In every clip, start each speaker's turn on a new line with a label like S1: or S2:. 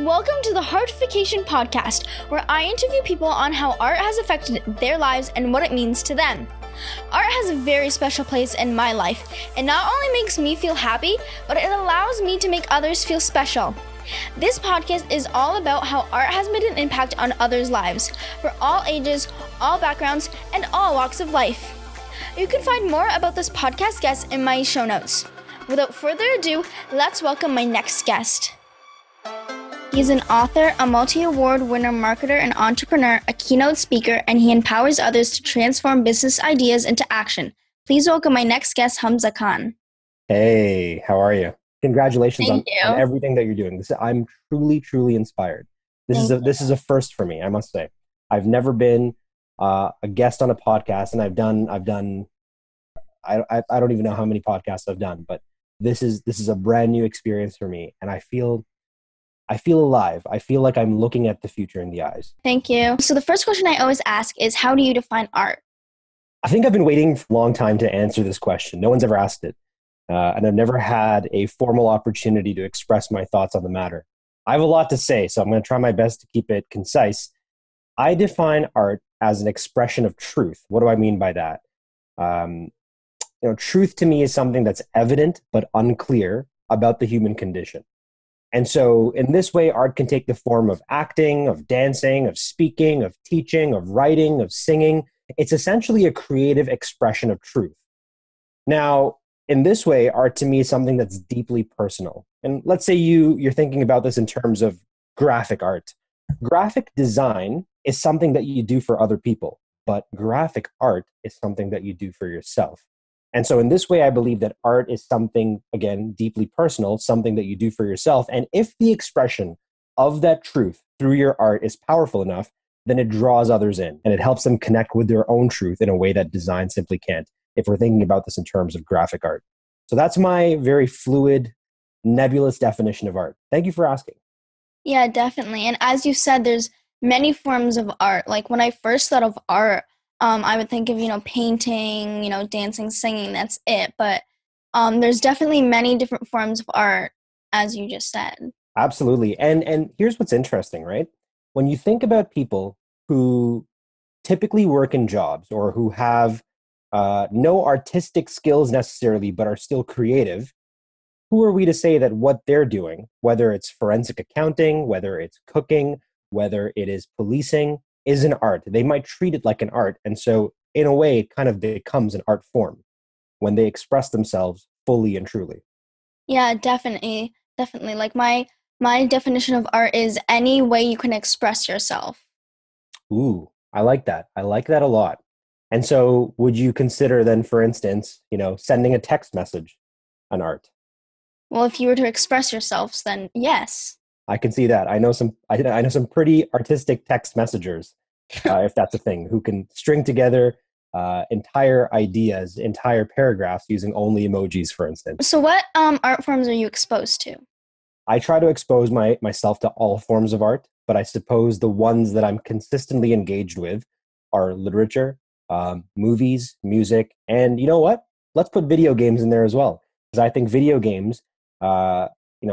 S1: Welcome to the Heartification podcast, where I interview people on how art has affected their lives and what it means to them. Art has a very special place in my life. It not only makes me feel happy, but it allows me to make others feel special. This podcast is all about how art has made an impact on others' lives, for all ages, all backgrounds, and all walks of life. You can find more about this podcast guest in my show notes. Without further ado, let's welcome my next guest. He's an author, a multi-award winner marketer and entrepreneur, a keynote speaker, and he empowers others to transform business ideas into action. Please welcome my next guest, Hamza Khan.
S2: Hey, how are you? Congratulations on everything that you're doing. I'm truly inspired. This is a first for me, I must say. I've never been a guest on a podcast, and I don't even know how many podcasts I've done, but this is a brand new experience for me, and I feel alive. I feel like I'm looking at the future in the eyes.
S1: Thank you. So the first question I always ask is, how do you define art?
S2: I think I've been waiting for a long time to answer this question. No one's ever asked it. And I've never had a formal opportunity to express my thoughts on the matter. I have a lot to say, so I'm going to try my best to keep it concise. I define art as an expression of truth. What do I mean by that? Truth to me is something that's evident but unclear about the human condition. And so in this way, art can take the form of acting, of dancing, of speaking, of teaching, of writing, of singing. It's essentially a creative expression of truth. Now, in this way, art to me is something that's deeply personal. And let's say you're thinking about this in terms of graphic art. Graphic design is something that you do for other people, but graphic art is something that you do for yourself. And so in this way, I believe that art is something, again, deeply personal, something that you do for yourself. And if the expression of that truth through your art is powerful enough, then it draws others in and it helps them connect with their own truth in a way that design simply can't, if we're thinking about this in terms of graphic art. So that's my very fluid, nebulous definition of art. Thank you for asking.
S1: Yeah, definitely. And as you said, there's many forms of art. Like when I first thought of art, I would think of, painting, dancing, singing, that's it. But there's definitely many different forms of art, as you just said.
S2: Absolutely. And here's what's interesting, right? When you think about people who typically work in jobs or who have no artistic skills necessarily, but are still creative, who are we to say that what they're doing, whether it's forensic accounting, whether it's cooking, whether it is policing, is an art? They might treat it like an art. And so in a way, it kind of becomes an art form when they express themselves fully and truly.
S1: Yeah, definitely. Definitely. Like my definition of art is any way you can express yourself.
S2: Ooh, I like that. I like that a lot. And so would you consider then, for instance, sending a text message an art?
S1: Well, if you were to express yourselves, then yes.
S2: I can see that. I know some pretty artistic text messengers, if that's a thing, who can string together entire ideas, entire paragraphs using only emojis, for instance.
S1: So what art forms are you exposed to?
S2: I try to expose myself to all forms of art, but I suppose the ones that I'm consistently engaged with are literature, movies, music, and you know what? Let's put video games in there as well, because I think video games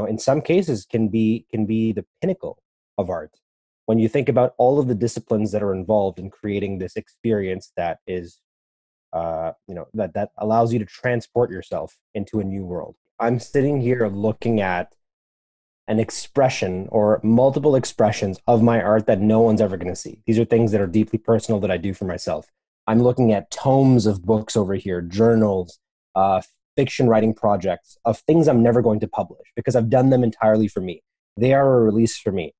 S2: in some cases can be the pinnacle of art. When you think about all of the disciplines that are involved in creating this experience that is, that allows you to transport yourself into a new world. I'm sitting here looking at an expression or multiple expressions of my art that no one's ever going to see. These are things that are deeply personal that I do for myself. I'm looking at tomes of books over here, journals, fiction writing projects of things I'm never going to publish because I've done them entirely for me. They are a release for me.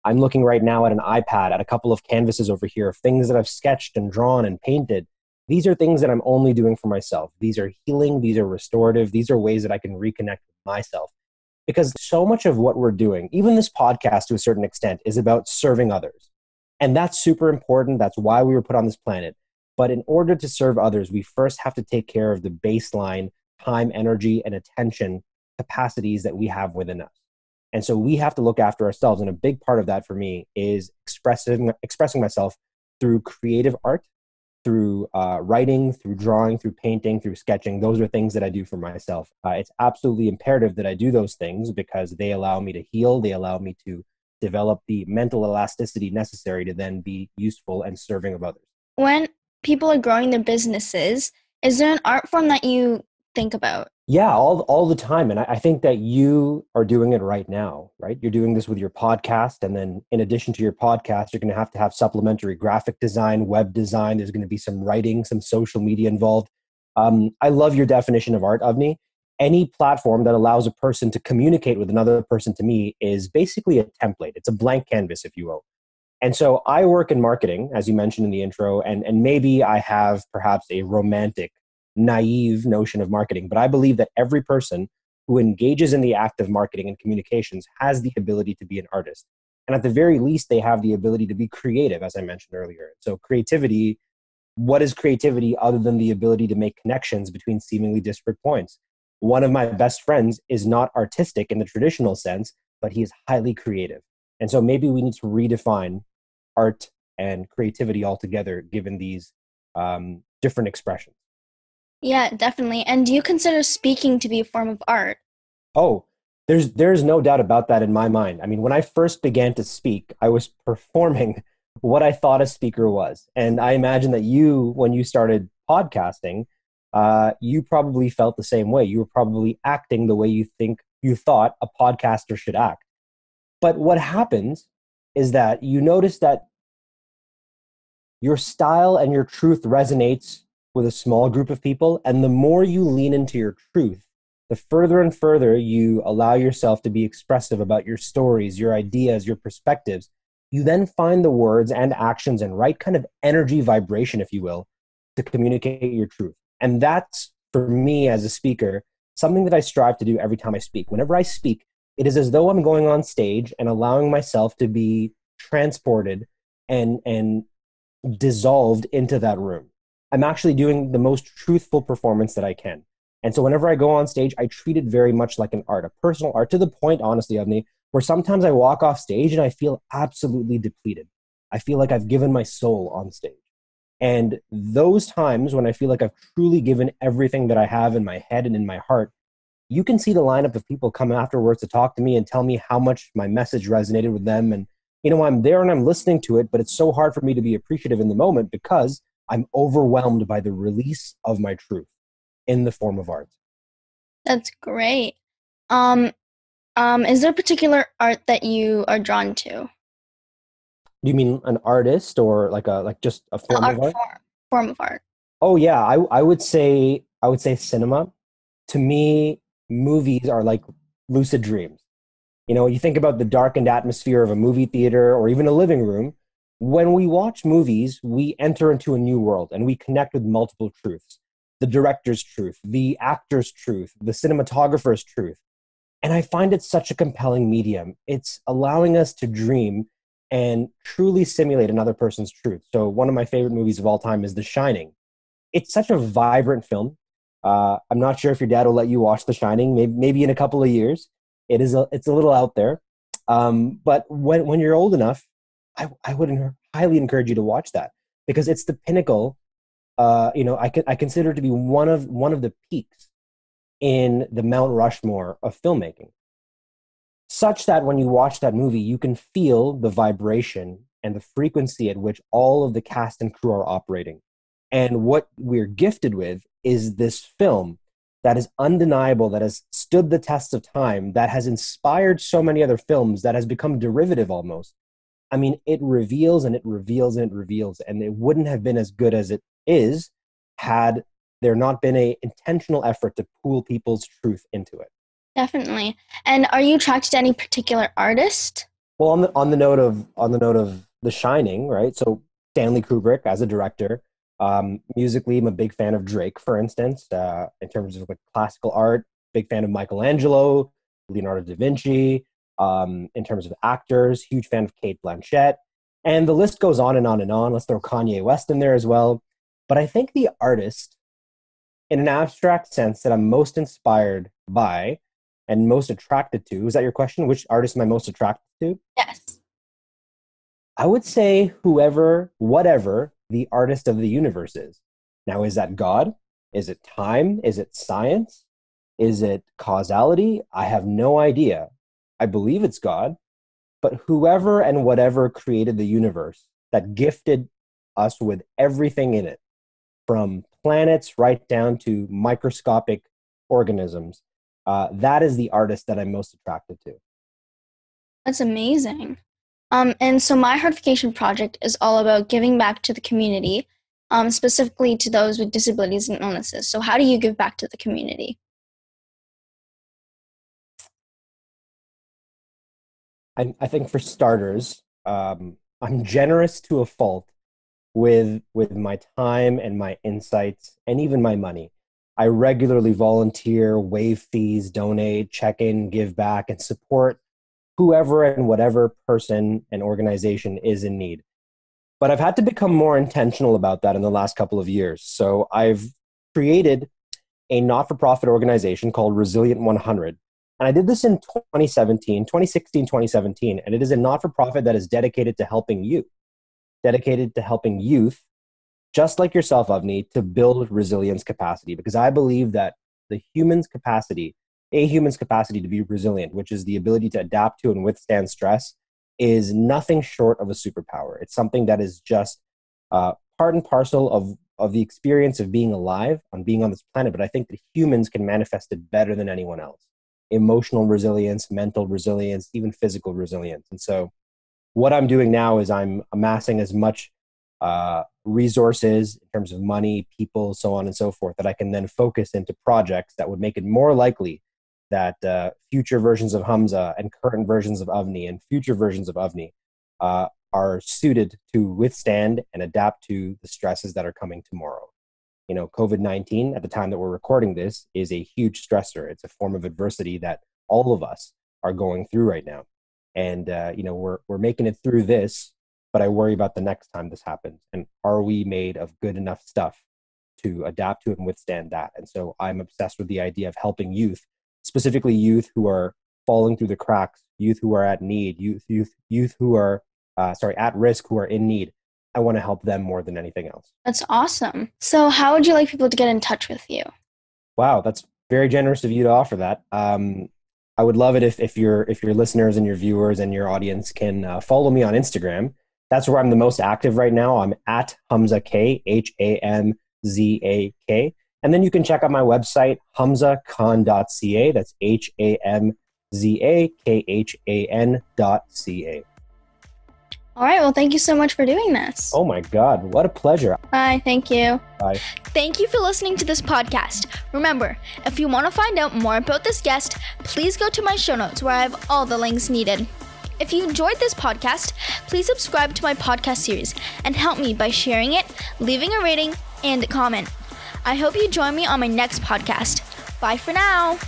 S2: I'm looking right now at an iPad, at a couple of canvases over here of things that I've sketched and drawn and painted. These are things that I'm only doing for myself. These are healing. These are restorative. These are ways that I can reconnect with myself. Because so much of what we're doing, even this podcast to a certain extent, is about serving others. And that's super important. That's why we were put on this planet. But in order to serve others, we first have to take care of the baseline time, energy, and attention capacities that we have within us. And so we have to look after ourselves. And a big part of that for me is expressing myself through creative art, through writing, through drawing, through painting, through sketching. Those are things that I do for myself. It's absolutely imperative that I do those things because they allow me to heal. They allow me to develop the mental elasticity necessary to then be useful and serving of others.
S1: When people are growing their businesses, is there an art form that you think about?
S2: Yeah, all the time. And I think that you are doing it right now, right? You're doing this with your podcast. And then in addition to your podcast, you're going to have supplementary graphic design, web design. There's going to be some writing, some social media involved. I love your definition of art, Avni. Any platform that allows a person to communicate with another person, to me, is basically a template. It's a blank canvas, if you will. And so I work in marketing, as you mentioned in the intro, and maybe I have perhaps a romantic, naive notion of marketing, but I believe that every person who engages in the act of marketing and communications has the ability to be an artist. And at the very least, they have the ability to be creative, as I mentioned earlier. So creativity, what is creativity other than the ability to make connections between seemingly disparate points? One of my best friends is not artistic in the traditional sense, but he is highly creative. And so maybe we need to redefine art and creativity altogether, given these different expressions.
S1: Yeah, definitely. And do you consider speaking to be a form of art?
S2: Oh, there's no doubt about that in my mind. I mean, when I first began to speak, I was performing what I thought a speaker was. And I imagine that you, when you started podcasting, you probably felt the same way. You were probably acting the way you thought a podcaster should act. But what happens is that you notice that your style and your truth resonates with a small group of people. And the more you lean into your truth, the further and further you allow yourself to be expressive about your stories, your ideas, your perspectives, you then find the words and actions and right kind of energy vibration, if you will, to communicate your truth. And that's, for me as a speaker, something that I strive to do every time I speak. Whenever I speak, it is as though I'm going on stage and allowing myself to be transported and dissolved into that room. I'm actually doing the most truthful performance that I can. And so whenever I go on stage, I treat it very much like an art, a personal art, to the point, honestly, Avni, where sometimes I walk off stage and I feel absolutely depleted. I feel like I've given my soul on stage. And those times when I feel like I've truly given everything that I have in my head and in my heart, you can see the lineup of people come afterwards to talk to me and tell me how much my message resonated with them. And, I'm there and I'm listening to it, but it's so hard for me to be appreciative in the moment because I'm overwhelmed by the release of my truth in the form of art.
S1: That's great. Is there a particular art that you are drawn to?
S2: Do you mean an artist or like just a form of art?
S1: Form of art.
S2: Oh yeah, I would say cinema. To me, movies are like lucid dreams. You think about the darkened atmosphere of a movie theater or even a living room. When we watch movies, we enter into a new world and we connect with multiple truths. The director's truth, the actor's truth, the cinematographer's truth. And I find it such a compelling medium. It's allowing us to dream and truly simulate another person's truth. So one of my favorite movies of all time is The Shining. It's such a vibrant film. I'm not sure if your dad will let you watch The Shining, maybe in a couple of years. It's a little out there. But when you're old enough, I would highly encourage you to watch that because it's the pinnacle. I consider it to be one of the peaks in the Mount Rushmore of filmmaking, such that when you watch that movie, you can feel the vibration and the frequency at which all of the cast and crew are operating. And what we're gifted with is this film that is undeniable, that has stood the test of time, that has inspired so many other films, that has become derivative almost. I mean, it reveals and it reveals and it reveals, and it wouldn't have been as good as it is had there not been an intentional effort to pool people's truth into it.
S1: Definitely. And are you attracted to any particular artist?
S2: Well, on the note of The Shining, right? So Stanley Kubrick as a director, musically, I'm a big fan of Drake, for instance. In terms of like classical art, big fan of Michelangelo, Leonardo da Vinci. In terms of actors, huge fan of Cate Blanchett, and the list goes on and on and on. Let's throw Kanye West in there as well. But I think the artist, in an abstract sense, that I'm most inspired by and most attracted to, is that your question? Which artist am I most attracted to?
S1: Yes.
S2: I would say whatever the artist of the universe is. Now, is that God? Is it time? Is it science? Is it causality? I have no idea. I believe it's God. but whoever and whatever created the universe that gifted us with everything in it, from planets right down to microscopic organisms, that is the artist that I'm most attracted to.
S1: That's amazing. And so my Heartification project is all about giving back to the community, specifically to those with disabilities and illnesses. So how do you give back to the community?
S2: I think for starters, I'm generous to a fault with my time and my insights and even my money. I regularly volunteer, waive fees, donate, check in, give back, and support whoever and whatever person and organization is in need. But I've had to become more intentional about that in the last couple of years. So I've created a not-for-profit organization called Resilient 100. And I did this in 2016, 2017, and it is a not-for-profit that is dedicated to helping youth, just like yourself, Avni, to build resilience capacity. Because I believe that a human's capacity to be resilient, which is the ability to adapt to and withstand stress, is nothing short of a superpower. It's something that is just part and parcel of the experience of being alive, on being on this planet. But I think that humans can manifest it better than anyone else. Emotional resilience, mental resilience, even physical resilience. And so what I'm doing now is I'm amassing as much resources in terms of money, people, so on and so forth, that I can then focus into projects that would make it more likely that future versions of Hamza and current versions of Avni and future versions of Avni are suited to withstand and adapt to the stresses that are coming tomorrow. You know, COVID-19, at the time that we're recording this, is a huge stressor. It's a form of adversity that all of us are going through right now. And, we're making it through this, but I worry about the next time this happens. And are we made of good enough stuff to adapt to it and withstand that? And so I'm obsessed with the idea of helping youth, specifically youth who are falling through the cracks, youth who are at need, youth who are, at risk, who are in need. I want to help them more than anything else.
S1: That's awesome. So how would you like people to get in touch with you?
S2: Wow, that's very generous of you to offer that. I would love it if your listeners and your viewers and your audience can follow me on Instagram. That's where I'm the most active right now. I'm at Hamza K, Hamzak. And then you can check out my website, hamzakhan.ca. That's HamzaKhan.ca.
S1: All right. Well, thank you so much for doing this.
S2: Oh my God. What a pleasure.
S1: Bye. Thank you.
S2: Bye.
S1: Thank you for listening to this podcast. Remember, if you want to find out more about this guest, please go to my show notes where I have all the links needed. If you enjoyed this podcast, please subscribe to my podcast series and help me by sharing it, leaving a rating, and a comment. I hope you join me on my next podcast. Bye for now.